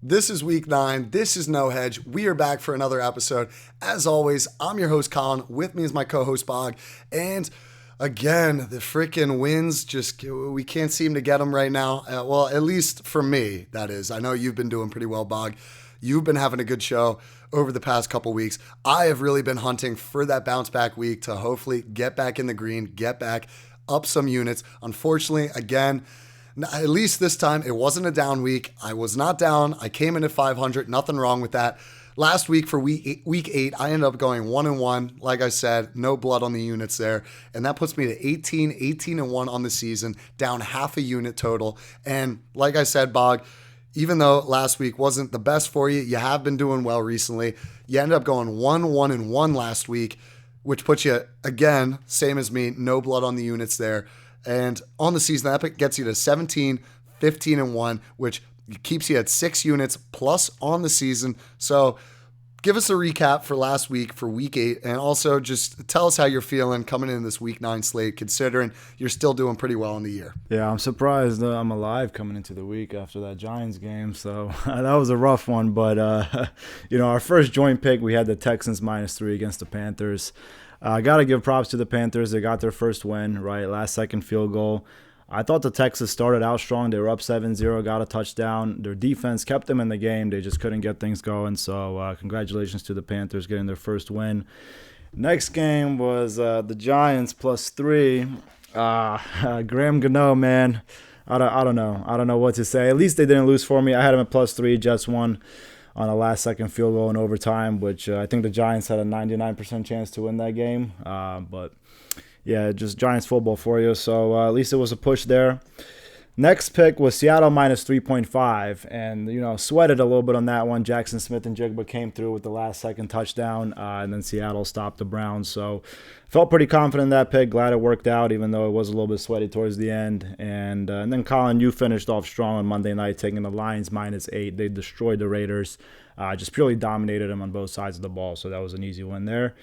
This is week 9. This is No Hedge. We are back for another episode. As always, I'm your host, Collin. With me is my co-host, Bog. And again, the freaking wins, we can't seem to get them right now. Well, at least for me, that is. I know you've been doing pretty well, Bog. You've been having a good show over the past couple weeks. I have really been hunting for that bounce back week to hopefully get back in the green, get back up some units. Unfortunately, again, at least this time, it wasn't a down week. I was not down. I came in at 500. Nothing wrong with that. Last week for week 8, I ended up going 1-1. Like I said, no blood on the units there. And that puts me to 18-1 on the season, down half a unit total. And like I said, Bog, even though last week wasn't the best for you, you have been doing well recently. You ended up going 1-1 last week, which puts you, again, same as me, no blood on the units there. And on the season, that gets you to 17-15-1, which keeps you at 6 units plus on the season. So give us a recap for last week, for week 8, and also just tell us how you're feeling coming into this week 9 slate, considering you're still doing pretty well in the year. Yeah, I'm surprised I'm alive coming into the week after that Giants game. So that was a rough one. But, our first joint pick, we had the Texans -3 against the Panthers. I got to give props to the Panthers. They got their first win, right? Last second field goal. I thought the Texans started out strong. They were up 7-0, got a touchdown. Their defense kept them in the game. They just couldn't get things going. So congratulations to the Panthers getting their first win. Next game was the Giants +3. Graham Gano, man. I don't know. I don't know what to say. At least they didn't lose for me. I had him at +3. Jets won on a last-second field goal in overtime, which I think the Giants had a 99% chance to win that game. But, yeah, just Giants football for you. So at least it was a push there. Next pick was Seattle -3.5, and, sweated a little bit on that one. Jackson Smith and Jigba came through with the last-second touchdown, and then Seattle stopped the Browns. So felt pretty confident in that pick. Glad it worked out, even though it was a little bit sweaty towards the end. And then, Collin, you finished off strong on Monday night, taking the Lions -8. They destroyed the Raiders, just purely dominated them on both sides of the ball. So that was an easy win there.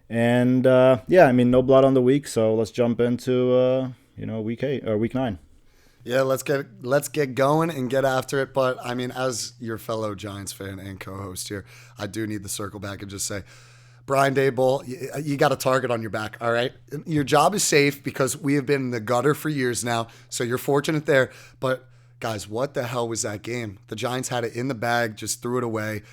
And, no blood on the week. So let's jump into, week 9. Yeah, let's get going and get after it. But, as your fellow Giants fan and co-host here, I do need to circle back and just say, Brian Daboll, you got a target on your back, all right? Your job is safe because we have been in the gutter for years now, so you're fortunate there. But, guys, what the hell was that game? The Giants had it in the bag, just threw it away.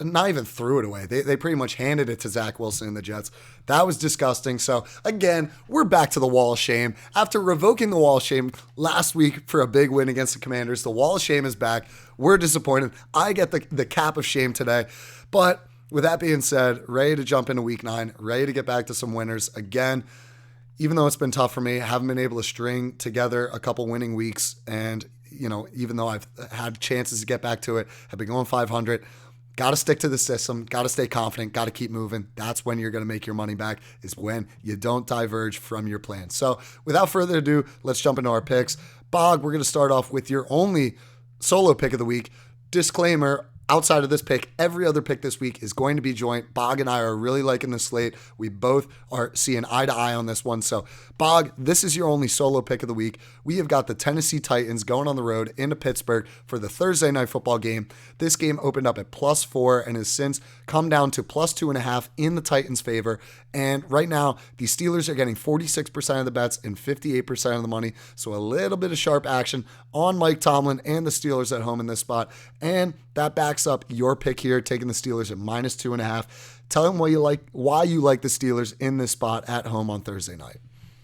Not even threw it away. They pretty much handed it to Zach Wilson and the Jets. That was disgusting. So, again, we're back to the wall of shame. After revoking the wall of shame last week for a big win against the Commanders, the wall of shame is back. We're disappointed. I get the cap of shame today. But with that being said, ready to jump into week 9, ready to get back to some winners. Again, even though it's been tough for me, I haven't been able to string together a couple winning weeks. And, even though I've had chances to get back to it, I've been going 500. Got to stick to the system. Got to stay confident. Got to keep moving. That's when you're going to make your money back, is when you don't diverge from your plan. So without further ado, let's jump into our picks. Bog, we're going to start off with your only solo pick of the week. Disclaimer, outside of this pick, every other pick this week is going to be joint. Bog and I are really liking the slate. We both are seeing eye to eye on this one. So, Bog, this is your only solo pick of the week. We have got the Tennessee Titans going on the road into Pittsburgh for the Thursday night football game. This game opened up at +4 and has since come down to +2.5 in the Titans' favor. And right now, the Steelers are getting 46% of the bets and 58% of the money. So a little bit of sharp action on Mike Tomlin and the Steelers at home in this spot. And that backs up your pick here, taking the Steelers at -2.5. Tell them why you like the Steelers in this spot at home on Thursday night.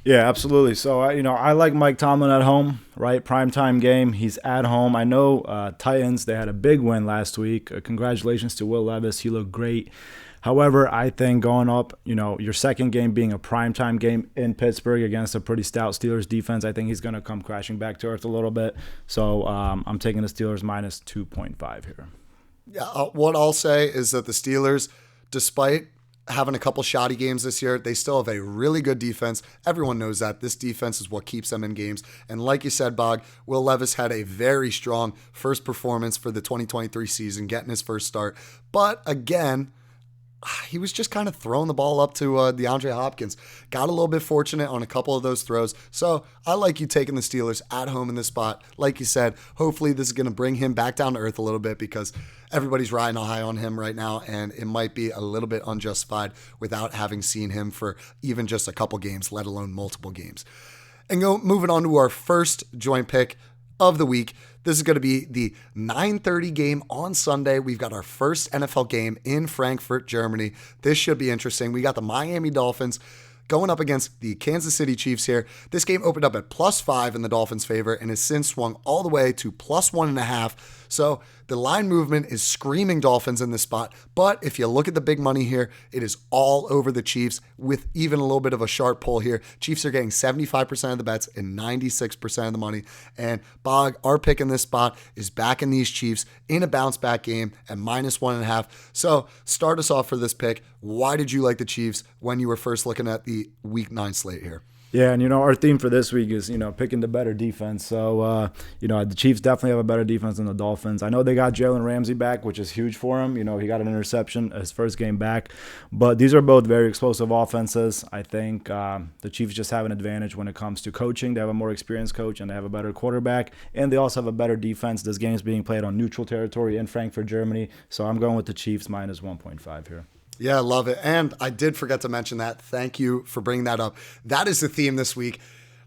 Yeah, absolutely. So, I like Mike Tomlin at home, right? Primetime game. He's at home. I know Titans, they had a big win last week. Congratulations to Will Levis. He looked great. However, I think going up, your second game being a primetime game in Pittsburgh against a pretty stout Steelers defense, I think he's going to come crashing back to earth a little bit. So I'm taking the Steelers -2.5 here. Yeah, what I'll say is that the Steelers, despite having a couple shoddy games this year, they still have a really good defense. Everyone knows that. This defense is what keeps them in games. And like you said, Bog, Will Levis had a very strong first performance for the 2023 season, getting his first start. But again, he was just kind of throwing the ball up to DeAndre Hopkins. Got a little bit fortunate on a couple of those throws. So I like you taking the Steelers at home in this spot. Like you said, hopefully this is going to bring him back down to earth a little bit because everybody's riding high on him right now, and it might be a little bit unjustified without having seen him for even just a couple games, let alone multiple games. And moving on to our first joint pick of the week. This is going to be the 9:30 game on Sunday. We've got our first NFL game in Frankfurt, Germany. This should be interesting. We got the Miami Dolphins going up against the Kansas City Chiefs here. This game opened up at +5 in the Dolphins' favor and has since swung all the way to +1.5. So the line movement is screaming Dolphins in this spot. But if you look at the big money here, it is all over the Chiefs with even a little bit of a sharp pull here. Chiefs are getting 75% of the bets and 96% of the money. And Bog, our pick in this spot is backing these Chiefs in a bounce back game at -1.5. So start us off for this pick. Why did you like the Chiefs when you were first looking at the Week 9 slate here? Yeah, and our theme for this week is picking the better defense. So the Chiefs definitely have a better defense than the Dolphins. I know they got Jalen Ramsey back, which is huge for him. He got an interception his first game back, but these are both very explosive offenses. I think the Chiefs just have an advantage when it comes to coaching. They have a more experienced coach and they have a better quarterback, and they also have a better defense. This game is being played on neutral territory in Frankfurt, Germany. So I'm going with the Chiefs -1.5 here. Yeah, I love it. And I did forget to mention that. Thank you for bringing that up. That is the theme this week.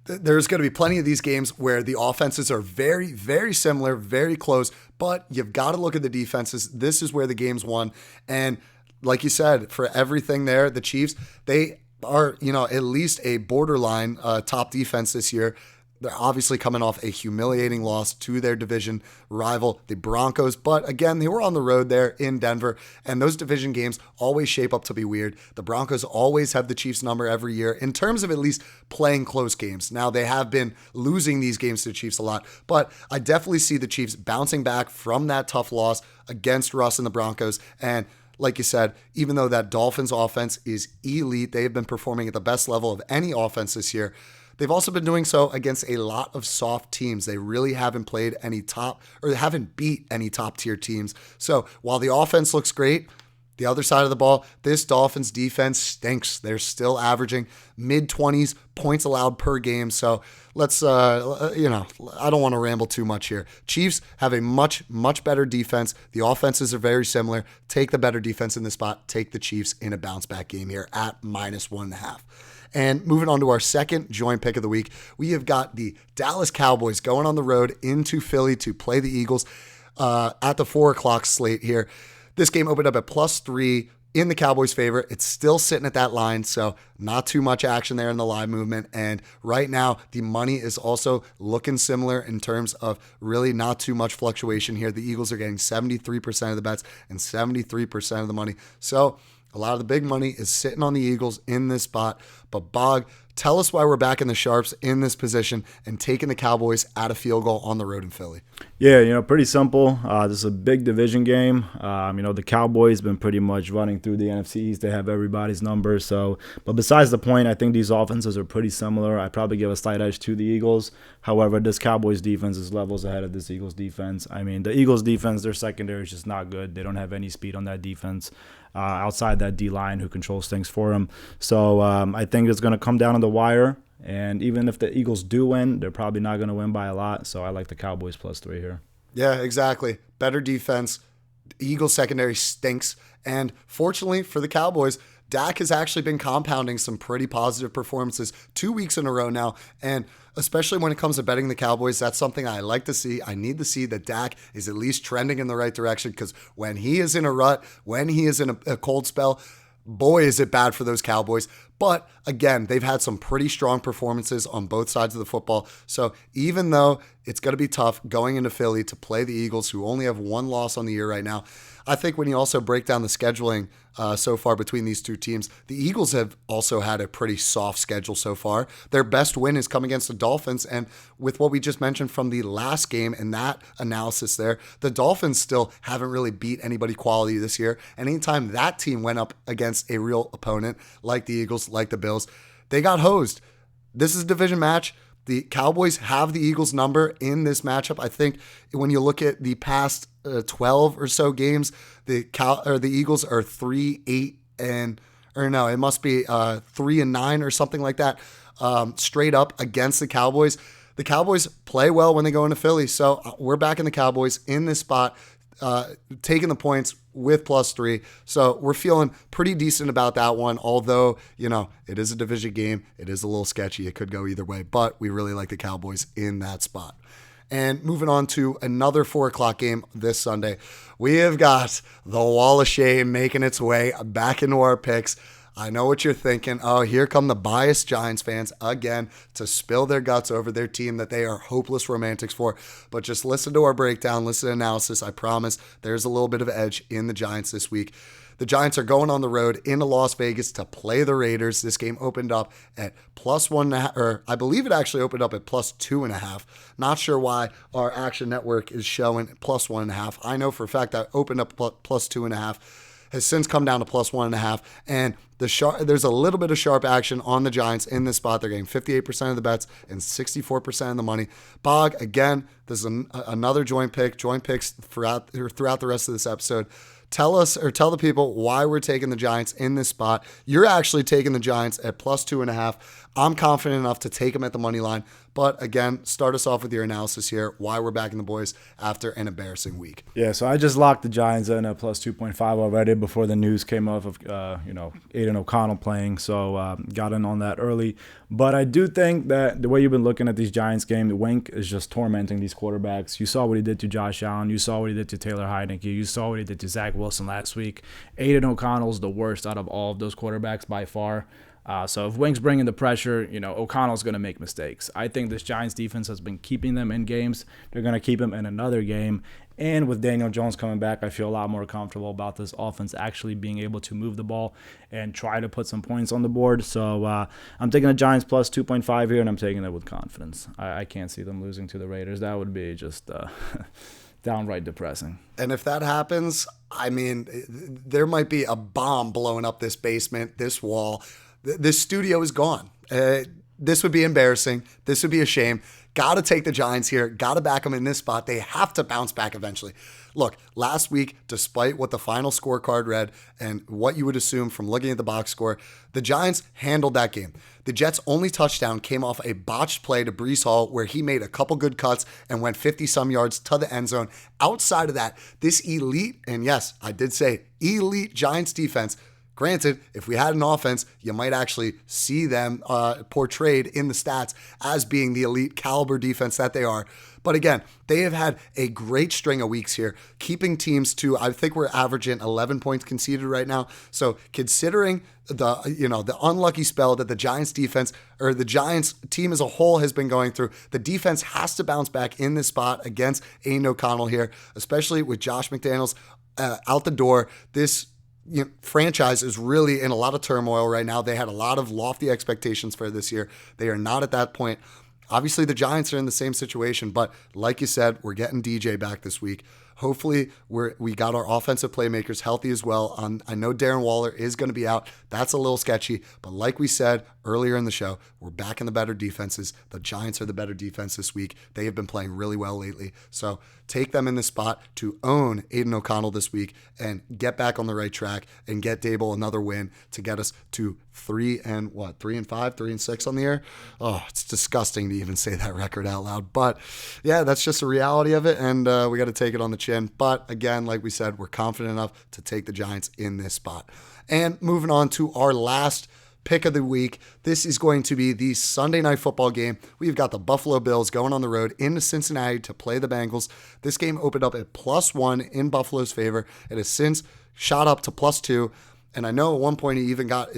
There's going to be plenty of these games where the offenses are very, very similar, very close, but you've got to look at the defenses. This is where the game's won. And like you said, for everything there, the Chiefs, they are, at least a borderline top defense this year. They're obviously coming off a humiliating loss to their division rival, the Broncos. But again, they were on the road there in Denver, and those division games always shape up to be weird. The Broncos always have the Chiefs' number every year in terms of at least playing close games. Now, they have been losing these games to the Chiefs a lot, but I definitely see the Chiefs bouncing back from that tough loss against Russ and the Broncos. And like you said, even though that Dolphins offense is elite, they have been performing at the best level of any offense this year. They've also been doing so against a lot of soft teams. They really haven't played any they haven't beat any top tier teams. So while the offense looks great, the other side of the ball, this Dolphins defense stinks. They're still averaging mid-20s points allowed per game. So let's, I don't want to ramble too much here. Chiefs have a much, much better defense. The offenses are very similar. Take the better defense in this spot. Take the Chiefs in a bounce back game here at -1.5. And moving on to our second joint pick of the week, we have got the Dallas Cowboys going on the road into Philly to play the Eagles at the 4 o'clock slate here. This game opened up at +3 in the Cowboys' favor. It's still sitting at that line, so not too much action there in the live movement. And right now, the money is also looking similar in terms of really not too much fluctuation here. The Eagles are getting 73% of the bets and 73% of the money. So a lot of the big money is sitting on the Eagles in this spot. But Bog, tell us why we're backing the Sharps in this position and taking the Cowboys at a field goal on the road in Philly. Yeah, pretty simple. This is a big division game. The Cowboys been pretty much running through the NFC East. They have everybody's number. But besides the point, I think these offenses are pretty similar. I'd probably give a slight edge to the Eagles. However, this Cowboys defense is levels ahead of this Eagles defense. I mean, the Eagles defense, their secondary is just not good. They don't have any speed on that defense outside that D-line who controls things for them. So I think it's going to come down to the wire. And even if the Eagles do win, they're probably not going to win by a lot. So I like the Cowboys +3 here. Yeah, exactly. Better defense. The Eagles secondary stinks. And fortunately for the Cowboys, Dak has actually been compounding some pretty positive performances 2 weeks in a row now. And especially when it comes to betting the Cowboys, that's something I like to see. I need to see that Dak is at least trending in the right direction, because when he is in a rut, when he is in a cold spell, boy, is it bad for those Cowboys. But again, they've had some pretty strong performances on both sides of the football. So even though it's going to be tough going into Philly to play the Eagles, who only have one loss on the year right now, I think when you also break down the scheduling so far between these two teams, the Eagles have also had a pretty soft schedule so far. Their best win is come against the Dolphins. And with what we just mentioned from the last game and that analysis there, the Dolphins still haven't really beat anybody quality this year. And anytime that team went up against a real opponent like the Eagles, like the Bills, they got hosed. This is a division match. The Cowboys have the Eagles' number in this matchup. I think when you look at the past 12 or so games, the Eagles are 3-8 or no, it must be 3-9 or something like that, straight up against the Cowboys. The Cowboys play well when they go into Philly, so we're backing the Cowboys in this spot, taking the points with +3. So we're feeling pretty decent about that one, although, it is a division game. It is a little sketchy. It could go either way, but we really like the Cowboys in that spot. And moving on to another 4 o'clock game this Sunday, we have got the Wall of Shame making its way back into our picks. I know what you're thinking. Oh, here come the biased Giants fans again to spill their guts over their team that they are hopeless romantics for. But just listen to our breakdown, listen to analysis. I promise there's a little bit of edge in the Giants this week. The Giants are going on the road into Las Vegas to play the Raiders. This game opened up at +1.5, or I believe it actually opened up at +2.5. Not sure why our Action Network is showing +1.5. I know for a fact that opened up +2.5. Has since come down to +1.5, and there's a little bit of sharp action on the Giants in this spot. They're getting 58% of the bets and 64% of the money. Bog, again, this is another joint picks throughout the rest of this episode. Tell the people why we're taking the Giants in this spot. You're actually taking the Giants at +2.5. I'm confident enough to take them at the money line. But again, start us off with your analysis here, why we're backing the boys after an embarrassing week. Yeah, so I just locked the Giants in at +2.5 already before the news came off of, Aiden O'Connell playing. So got in on that early. But I do think that the way you've been looking at these Giants games, Wink is just tormenting these quarterbacks. You saw what he did to Josh Allen. You saw what he did to Taylor Heinicke. You saw what he did to Zach Wilson last week. Aiden O'Connell's the worst out of all of those quarterbacks by far. So if Wink's bringing the pressure, O'Connell's going to make mistakes. I think this Giants defense has been keeping them in games. They're going to keep them in another game. And with Daniel Jones coming back, I feel a lot more comfortable about this offense actually being able to move the ball and try to put some points on the board. So I'm taking the Giants +2.5 here, and I'm taking it with confidence. I can't see them losing to the Raiders. That would be just downright depressing. And if that happens, there might be a bomb blowing up this basement, this wall. This studio is gone. This would be embarrassing. This would be a shame. Got to take the Giants here. Got to back them in this spot. They have to bounce back eventually. Look, last week, despite what the final scorecard read and what you would assume from looking at the box score, the Giants handled that game. The Jets' only touchdown came off a botched play to Breece Hall where he made a couple good cuts and went 50-some yards to the end zone. Outside of that, this elite, and yes, I did say elite Giants defense. Granted, if we had an offense, you might actually see them portrayed in the stats as being the elite caliber defense that they are. But again, they have had a great string of weeks here, keeping teams to, I think we're averaging 11 points conceded right now. So considering the unlucky spell that the Giants defense or the Giants team as a whole has been going through, the defense has to bounce back in this spot against Aiden O'Connell here, especially with Josh McDaniels out the door. This franchise is really in a lot of turmoil right now. They had a lot of lofty expectations for this year. They are not at that point. Obviously, the Giants are in the same situation, but like you said, we're getting DJ back this week. Hopefully, we got our offensive playmakers healthy as well. I know Darren Waller is going to be out. That's a little sketchy, but like we said earlier in the show, we're back in the better defenses. The Giants are the better defense this week. They have been playing really well lately. So take them in the spot to own Aiden O'Connell this week and get back on the right track and get Dable another win to get us to 3-5, 3-6 on the year. Oh, it's disgusting to even say that record out loud. But yeah, that's just the reality of it, and we got to take it on the chin. But again, like we said, we're confident enough to take the Giants in this spot. And moving on to our last pick of the week. This is going to be the Sunday night football game. We've got the Buffalo Bills going on the road into Cincinnati to play the Bengals. This game opened up at +1 in Buffalo's favor. It has since shot up to +2. And I know at one point he even got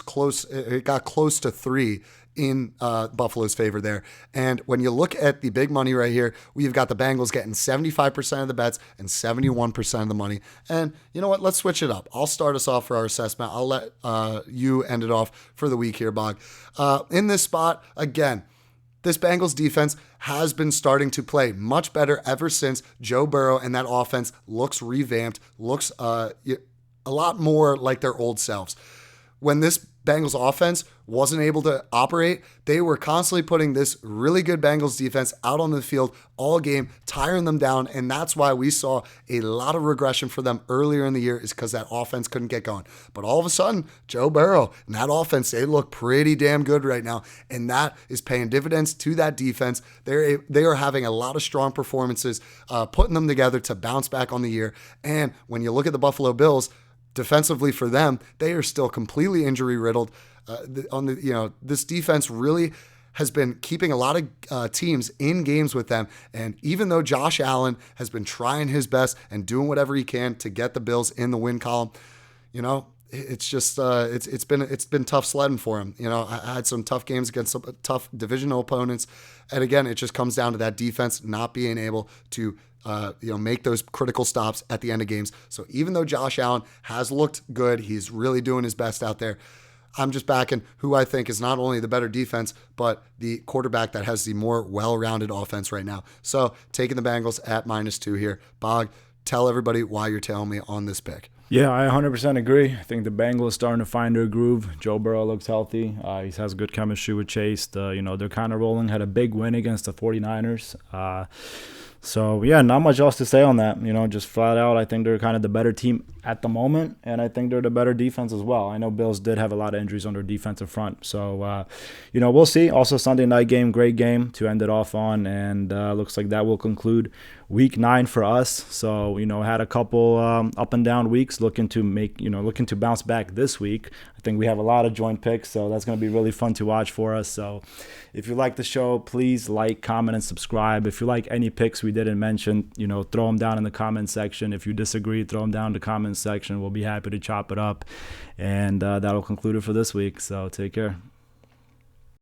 close to 3 in Buffalo's favor there. And when you look at the big money right here, we've got the Bengals getting 75% of the bets and 71% of the money. And you know what? Let's switch it up. I'll start us off for our assessment. I'll let you end it off for the week here, Bog. In this spot, again, this Bengals defense has been starting to play much better ever since Joe Burrow and that offense looks revamped, looks a lot more like their old selves. When this Bengals offense wasn't able to operate, they were constantly putting this really good Bengals defense out on the field all game, tiring them down. And that's why we saw a lot of regression for them earlier in the year, is because that offense couldn't get going. But all of a sudden, Joe Burrow and that offense, they look pretty damn good right now. And that is paying dividends to that defense. They are having a lot of strong performances, putting them together to bounce back on the year. And when you look at the Buffalo Bills, defensively for them, they are still completely injury riddled. This defense really has been keeping a lot of teams in games with them. And even though Josh Allen has been trying his best and doing whatever he can to get the Bills in the win column, it's just it's been tough sledding for him. I had some tough games against some tough divisional opponents, and again, it just comes down to that defense not being able to make those critical stops at the end of games. So even though Josh Allen has looked good, he's really doing his best out there. I'm just backing who I think is not only the better defense, but the quarterback that has the more well-rounded offense right now. So taking the Bengals at -2 here. Bog, tell everybody why you're telling me on this pick. Yeah, I 100% agree. I think the Bengals starting to find their groove. Joe Burrow looks healthy. He has good chemistry with Chase. They're kind of rolling. Had a big win against the 49ers. So, yeah, not much else to say on that. Just flat out, I think they're kind of the better team at the moment, and I think they're the better defense as well. I know Bills did have a lot of injuries on their defensive front. So, we'll see. Also, Sunday night game, great game to end it off on, and looks like that will conclude Week 9 for us. So, had a couple up and down weeks, looking to bounce back this week. I think we have a lot of joint picks, so that's going to be really fun to watch for us. So if you like the show, please like, comment, and subscribe. If you like any picks we didn't mention, throw them down in the comment section. If you disagree, throw them down in the comment section. We'll be happy to chop it up. And that'll conclude it for this week. So take care.